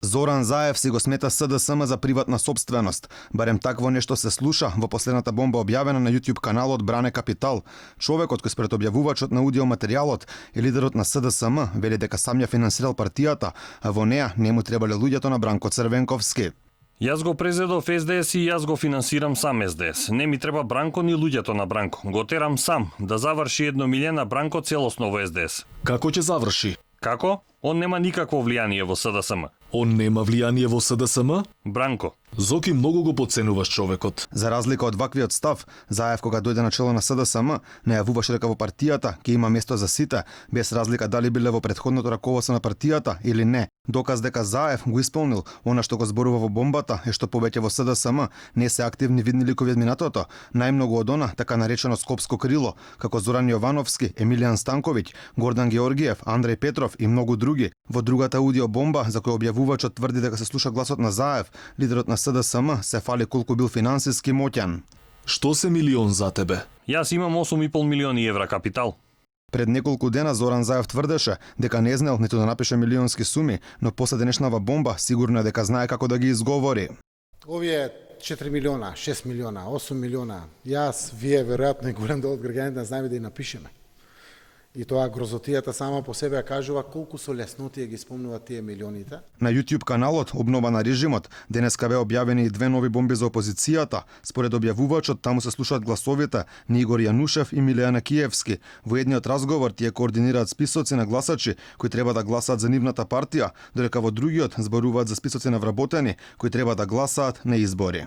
Зоран Заев си го смета СДСМ за приватна собственост. Барем такво нешто се слуша во последната бомба објавена на YouTube каналот Бране Капитал. Човекот кој според објавувачот на аудиоматеријалот е лидерот на СДСМ, вели дека сам ја финансирал партијата, а во неа не му требале луѓето на Бранко Црвенковски. Јас го презедов СДС и јас го финансирам сам СДС. Не ми треба Бранко ни луѓето на Бранко. Го терам сам да заврши 1 милион на Бранко целосно во СДС. Како ќе заврши? Како? Он нема никакво влијание во СДСМ. Он нема влијание во СДСМ? Бранко. Зоки, многу го подценуваш човекот. За разлика од ваквиот став, Заев кога дојде на чело на СДСМ, најавуваше дека во партијата ќе има место за сите, без разлика дали биле во претходното раководство на партијата или не. Доказ дека Заев го исполнил она што го зборува во бомбата е што повеќе во СДСМ не се активни видни ликови од минатото, најмногу од она така наречено скопско крило, како Зоран Јовановски, Емилијан Станковиќ, Гордан Георгиев, Андреј Петров и многу други. Во другата аудиобомба за која објавувачот тврди дека се слуша гласот на Заев, лидерот на СДСМ се фали колку бил финансиски моќан. Што се милион за тебе? Јас имам 8,5 милиони евра капитал. Пред неколку дена Зоран Заев тврдеше дека не знел ниту да напише милионски суми, но после денешнава бомба сигурно е дека знае како да ги изговори. Овие 4 милиона, 6 милиона, 8 милиона, јас, вие, веројатно и голем дел од граѓаните да знаеме да ги напишеме. И тоа грозотијата сама по себе ја кажува колку со леснотија ги спомнуваат тие милионите. На YouTube каналот Обнова на режимот денеска беа објавени и 2 нови бомби за опозицијата. Според објавувачот таму се слушаат гласовите на Игор Јанушев и Милијана Киевски. Во едниот разговор тие координираат списоци на гласачи кои треба да гласаат за нивната партија, додека во другиот зборуваат за списоци на вработени кои треба да гласаат на избори.